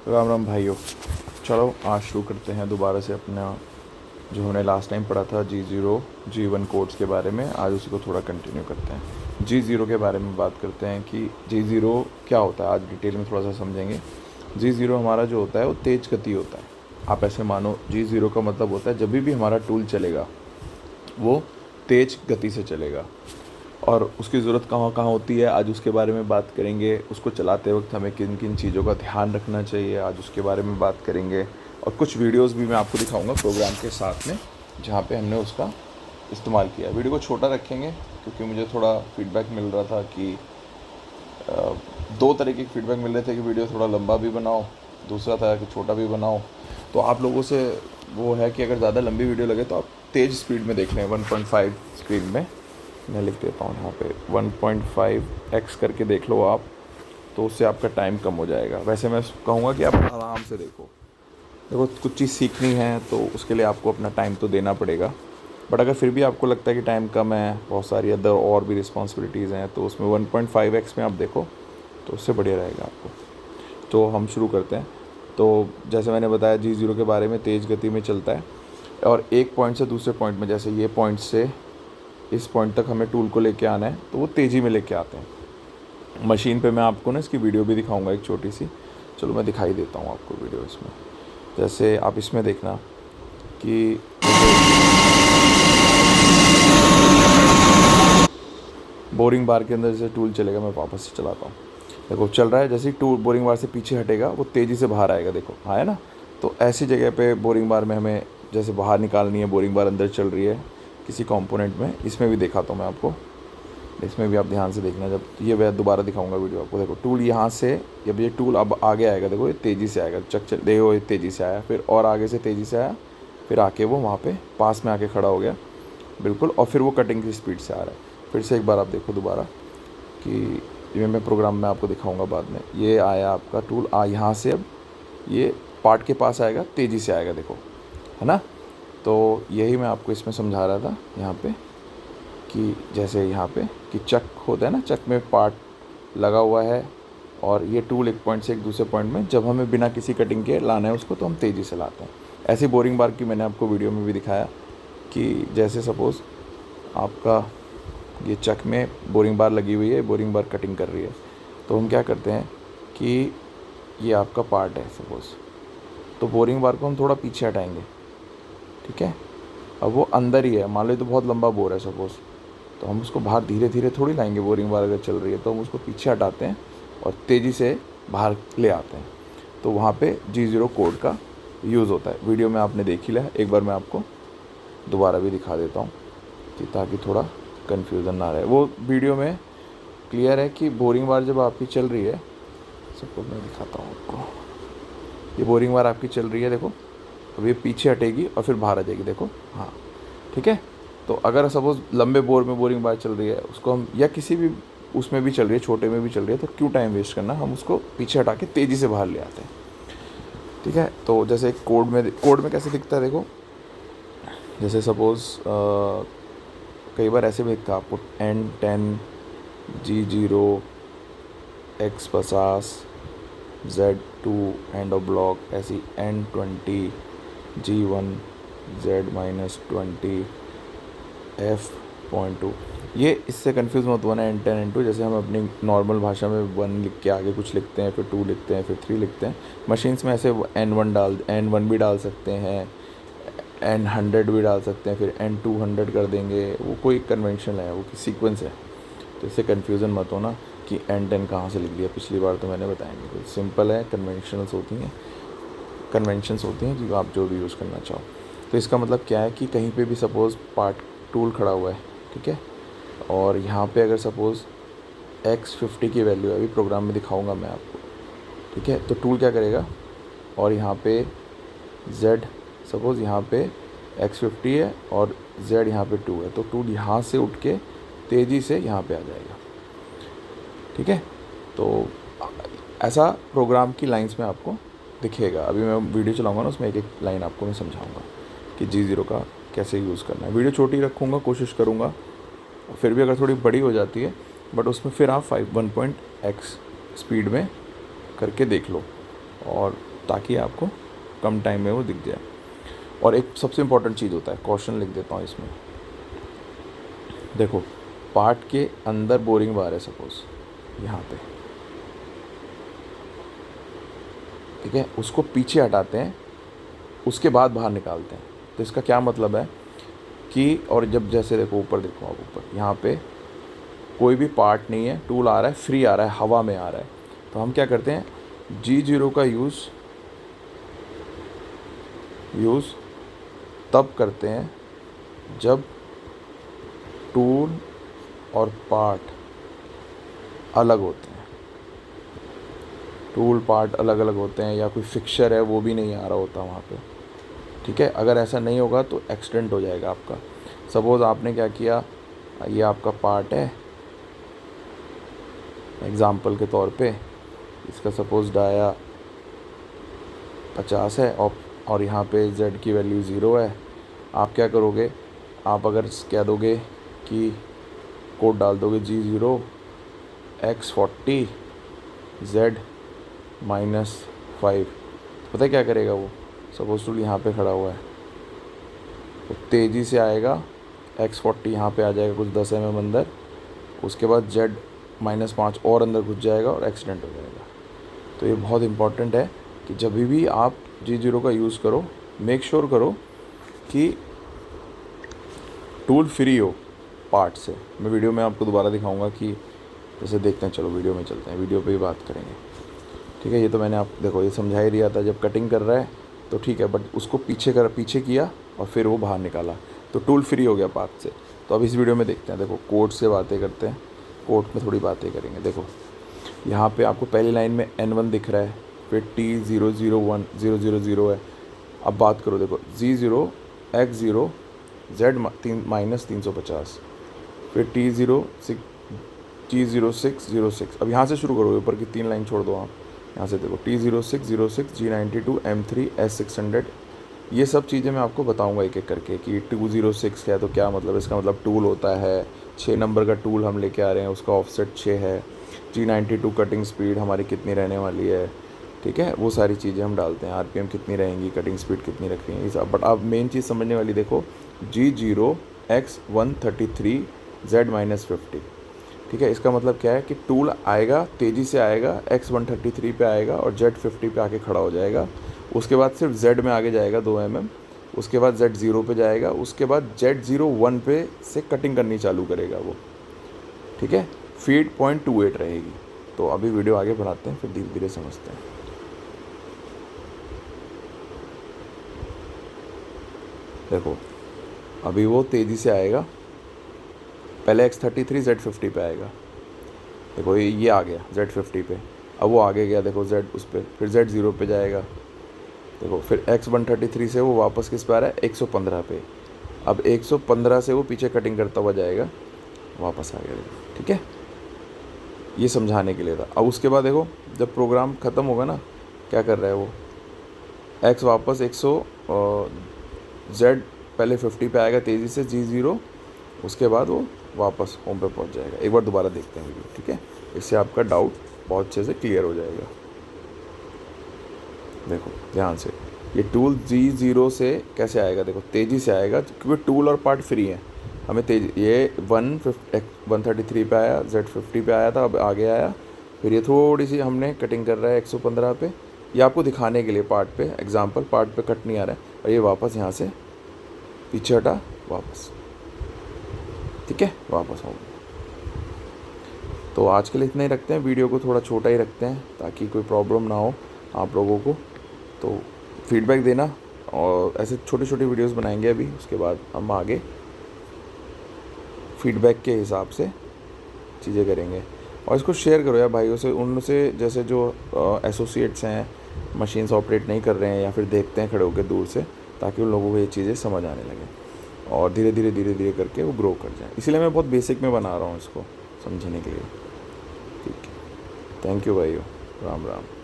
राम राम भाइयों। चलो आज शुरू करते हैं दोबारा से अपना जो हमने लास्ट टाइम पढ़ा था G0 G1 कोड्स के बारे में। आज उसी को थोड़ा कंटिन्यू करते हैं। G0 के बारे में बात करते हैं कि G0 क्या होता है। आज डिटेल में थोड़ा सा समझेंगे। G0 हमारा जो होता है वो तेज गति होता है। आप ऐसे मानो G0 का मतलब होता है जब भी हमारा टूल चलेगा वो तेज गति से चलेगा और उसकी ज़रूरत कहाँ कहाँ होती है आज उसके बारे में बात करेंगे। उसको चलाते वक्त हमें किन किन चीज़ों का ध्यान रखना चाहिए आज उसके बारे में बात करेंगे। और कुछ वीडियोस भी मैं आपको दिखाऊंगा प्रोग्राम के साथ में जहाँ पे हमने उसका इस्तेमाल किया। वीडियो को छोटा रखेंगे क्योंकि मुझे थोड़ा फीडबैक मिल रहा था कि दो तरह के फीडबैक मिल रहे थे कि वीडियो थोड़ा लंबा भी बनाओ, दूसरा था कि छोटा भी बनाओ। तो आप लोगों से वो है कि अगर ज़्यादा लंबी वीडियो लगे तो आप तेज़ स्पीड में देख लें 1.5 स्पीड में। मैं लिख देता हूँ यहाँ पे 1.5x करके देख लो आप, तो उससे आपका टाइम कम हो जाएगा। वैसे मैं कहूँगा कि आप आराम से देखो कुछ चीज़ सीखनी है तो उसके लिए आपको अपना टाइम तो देना पड़ेगा। बट अगर फिर भी आपको लगता है कि टाइम कम है, बहुत सारी अदर और भी रिस्पॉन्सिबिलिटीज़ हैं, तो उसमें 1.5x में आप देखो तो उससे बढ़िया रहेगा आपको। तो हम शुरू करते हैं। तो जैसे मैंने बताया G0 के बारे में, तेज़ गति में चलता है और एक पॉइंट से दूसरे पॉइंट में, जैसे ये पॉइंट से इस पॉइंट तक हमें टूल को लेके आना है तो वो तेज़ी में लेके आते हैं। मशीन पे मैं आपको ना इसकी वीडियो भी दिखाऊंगा एक छोटी सी। चलो मैं दिखाई देता हूँ आपको वीडियो इसमें। जैसे आप इसमें देखना कि बोरिंग बार के अंदर जैसे टूल चलेगा, मैं वापस से चलाता हूँ। देखो चल रहा है, जैसे ही टूल बोरिंग बार से पीछे हटेगा वो तेज़ी से बाहर आएगा। देखो आया ना। तो ऐसी जगह पे बोरिंग बार में हमें जैसे बाहर निकालनी है, बोरिंग बार अंदर चल रही है किसी कंपोनेंट में। इसमें भी दिखाता हूँ मैं आपको, इसमें भी आप ध्यान से देखना। जब ये मैं दोबारा दिखाऊंगा वीडियो आपको। देखो टूल यहाँ से, जब ये टूल अब आगे आएगा, देखो ये तेज़ी से आएगा, चक चल देखो ये तेज़ी से आया, फिर और आगे से तेज़ी से आया, फिर आके वो वहाँ पे पास में आके खड़ा हो गया बिल्कुल, और फिर वो कटिंग की स्पीड से आ रहा है। फिर से एक बार आप देखो दोबारा कि ये मैं प्रोग्राम में आपको दिखाऊंगा बाद में। ये आया आपका टूल यहाँ से, अब ये पार्ट के पास आएगा, तेज़ी से आएगा, देखो है ना। तो यही मैं आपको इसमें समझा रहा था यहाँ पे कि जैसे यहाँ पे कि चक होता है ना, चक में पार्ट लगा हुआ है और ये टूल एक पॉइंट से एक दूसरे पॉइंट में जब हमें बिना किसी कटिंग के लाना है उसको तो हम तेज़ी से लाते हैं। ऐसी बोरिंग बार की मैंने आपको वीडियो में भी दिखाया कि जैसे सपोज़ आपका ये चक में बोरिंग बार लगी हुई है, बोरिंग बार कटिंग कर रही है, तो हम क्या करते हैं कि ये आपका पार्ट है सपोज़, तो बोरिंग बार को हम थोड़ा पीछे हटाएंगे, ठीक है। अब वो अंदर ही है, मान लो तो बहुत लंबा बोर है सपोज़, तो हम उसको बाहर धीरे धीरे थोड़ी लाएंगे। बोरिंग बार अगर चल रही है तो हम उसको पीछे हटाते हैं और तेज़ी से बाहर ले आते हैं। तो वहाँ पे G0 कोड का यूज़ होता है। वीडियो में आपने देख ही लिया, एक बार मैं आपको दोबारा भी दिखा देता हूँ कि ताकि थोड़ा कन्फ्यूज़न ना रहे। वो वीडियो में क्लियर है कि बोरिंग बार जब आपकी चल रही है, सपोज मैं दिखाता हूँ आपको, ये बोरिंग बार आपकी चल रही है, देखो अब ये पीछे हटेगी और फिर बाहर आ जाएगी, देखो हाँ ठीक है। तो अगर सपोज़ लंबे बोर में बोरिंग बार चल रही है, उसको हम, या किसी भी उसमें भी चल रही है, छोटे में भी चल रही है, तो क्यों टाइम वेस्ट करना, हम उसको पीछे हटा के तेज़ी से बाहर ले आते हैं, ठीक है। तो जैसे कोड में कैसे दिखता है, देखो जैसे सपोज़ कई बार ऐसे भी दिखता है आपको N10 G0 X50 Z2 end of block, ऐसी N20 G1 Z-20 F.2। ये इससे कंफ्यूज मत होना N10 N2, जैसे हम अपनी नॉर्मल भाषा में 1 लिख के आगे कुछ लिखते हैं, फिर 2 लिखते हैं, फिर 3 लिखते हैं। मशीन्स में ऐसे N1 भी डाल सकते हैं, N100 भी डाल सकते हैं, फिर N200 कर देंगे। वो कोई कन्वेंशन है, वो सीक्वेंस है। तो इससे कन्फ्यूज़न मत होना कि N10 कहाँ से लिख दिया, पिछली बार तो मैंने बताया नहीं। तो सिंपल है, कन्वेंशंस होती हैं जो आप जो भी यूज़ करना चाहो। तो इसका मतलब क्या है कि कहीं पे भी सपोज़ पार्ट टूल खड़ा हुआ है, ठीक है, और यहाँ पे अगर सपोज़ X50 की वैल्यू है, अभी प्रोग्राम में दिखाऊंगा मैं आपको, ठीक है। तो टूल क्या करेगा, और यहाँ पे Z सपोज़ यहाँ पे X50 है और Z यहाँ पे 2 है, तो टूल यहाँ से उठ के तेज़ी से यहाँ पे आ जाएगा, ठीक है। तो ऐसा प्रोग्राम की लाइंस में आपको दिखेगा। अभी मैं वीडियो चलाऊंगा ना, उसमें एक एक लाइन आपको मैं समझाऊंगा कि G0 का कैसे यूज़ करना है। वीडियो छोटी रखूँगा, कोशिश करूँगा, फिर भी अगर थोड़ी बड़ी हो जाती है बट उसमें फिर आप 1.x स्पीड में करके देख लो। और ताकि आपको कम टाइम में वो दिख जाए। और एक सबसे इम्पोर्टेंट चीज़ होता है, क्वेश्चन लिख देता हूँ इसमें। देखो पार्ट के अंदर बोरिंग बार है सपोज यहाँ पे, ठीक है, उसको पीछे हटाते हैं, उसके बाद बाहर निकालते हैं। तो इसका क्या मतलब है कि, और जब जैसे देखो ऊपर देखो आप, ऊपर यहाँ पे कोई भी पार्ट नहीं है, टूल आ रहा है, फ्री आ रहा है, हवा में आ रहा है, तो हम क्या करते हैं, G0 का यूज़ तब करते हैं जब टूल और पार्ट अलग होते हैं। टूल पार्ट अलग अलग होते हैं या कोई फिक्सचर है वो भी नहीं आ रहा होता वहाँ पे, ठीक है। अगर ऐसा नहीं होगा तो एक्सीडेंट हो जाएगा आपका। सपोज़ आपने क्या किया, ये आपका पार्ट है, एग्ज़ाम्पल के तौर पे इसका सपोज़ डाया 50 है और यहाँ पे Z की वैल्यू 0 है। आप क्या करोगे, आप अगर कह दोगे कि कोड डाल दोगे G0 X40 Z -5, पता है क्या करेगा वो, सपोज टूल यहाँ पे खड़ा हुआ है तो तेज़ी से आएगा, X40 यहाँ पे आ जाएगा कुछ 10 mm अंदर, उसके बाद Z -5 और अंदर घुस जाएगा और एक्सीडेंट हो जाएगा। तो ये बहुत इंपॉर्टेंट है कि जब भी आप G0 का यूज़ करो, मेक श्योर करो कि टूल फ्री हो पार्ट से। मैं वीडियो में आपको दोबारा दिखाऊंगा कि जैसे देखते हैं, चलो वीडियो में चलते हैं, वीडियो पे ही बात करेंगे, ठीक है। ये तो मैंने आप देखो ये समझा ही दिया था, जब कटिंग कर रहा है तो ठीक है, बट उसको पीछे किया और फिर वो बाहर निकाला तो टूल फ्री हो गया पार्ट से। तो अब इस वीडियो में देखते हैं, देखो कोड से बातें करते हैं, कोड में थोड़ी बातें करेंगे। देखो यहाँ पे आपको पहली लाइन में N1 दिख रहा है, फिर T001000 है। अब बात करो, देखो G0 X0 Z -350, फिर T0606। अब यहाँ से शुरू करो, ऊपर की 3 लाइन छोड़ दो आप, यहाँ से देखो T0606 G92 M3 S600। ये सब चीज़ें मैं आपको बताऊंगा एक एक करके कि 206 है तो क्या मतलब, इसका मतलब टूल होता है 6 नंबर का टूल हम लेके आ रहे हैं, उसका ऑफसेट 6 है। G92 कटिंग स्पीड हमारी कितनी रहने वाली है, ठीक है, वो सारी चीज़ें हम डालते हैं, RPM कितनी रहेंगी, कटिंग स्पीड कितनी रख रही है, सब। बट आप मेन चीज़ समझने वाली देखो, G0 X133 Z -50, ठीक है। इसका मतलब क्या है कि टूल आएगा, तेज़ी से आएगा, X133 पे आएगा और Z50 पे आके खड़ा हो जाएगा। उसके बाद सिर्फ Z में आगे जाएगा 2 mm, उसके बाद Z0 पे जाएगा, उसके बाद Z01 पे से कटिंग करनी चालू करेगा वो, ठीक है। फीड 0.28 रहेगी। तो अभी वीडियो आगे बढ़ाते हैं, फिर धीरे धीरे समझते हैं। देखो अभी वो तेज़ी से आएगा, पहले X33 Z50 पे आएगा, देखो ये आ गया Z50 पे, अब वो आगे गया, देखो Z उस पर, फिर Z0 पे जाएगा, देखो फिर X133 से वो वापस किस पे आ रहा है, 115 पे। अब 115 से वो पीछे कटिंग करता हुआ जाएगा, वापस आ गया, ठीक है। ये समझाने के लिए था। अब उसके बाद देखो जब प्रोग्राम ख़त्म होगा ना, क्या कर रहा है वो, X वापस 100 Z पहले 50 पे आएगा तेज़ी से G0, उसके बाद वो वापस होम पे पहुंच जाएगा। एक बार दोबारा देखते हैं वीडियो, ठीक है, इससे आपका डाउट बहुत अच्छे से क्लियर हो जाएगा। देखो ध्यान से, ये टूल G0 से कैसे आएगा, देखो तेज़ी से आएगा क्योंकि टूल और पार्ट फ्री है। हमें ये 133 पे आया, Z50 पे आया था, अब आगे आया, फिर ये थोड़ी सी हमने कटिंग कर रहा है 115 पे, ये आपको दिखाने के लिए पार्ट पे, एग्जांपल पार्ट पे कट नहीं आ रहा है, और ये वापस यहाँ से पीछे हटा वापस, ठीक है, वापस हो गया। तो आज के लिए इतना ही रखते हैं, वीडियो को थोड़ा छोटा ही रखते हैं ताकि कोई प्रॉब्लम ना हो आप लोगों को। तो फीडबैक देना, और ऐसे छोटे छोटे वीडियोस बनाएंगे अभी, उसके बाद हम आगे फीडबैक के हिसाब से चीज़ें करेंगे। और इसको शेयर करो यार भाइयों से, उनसे जैसे जो एसोसिएट्स हैं, मशीन्स ऑपरेट नहीं कर रहे हैं या फिर देखते हैं खड़े होकर दूर से, ताकि उन लोगों को ये चीज़ें समझ आने लगें और धीरे धीरे करके वो ग्रो कर जाए। इसीलिए मैं बहुत बेसिक में बना रहा हूँ इसको समझने के लिए, ठीक है। थैंक यू भाइयों, राम राम।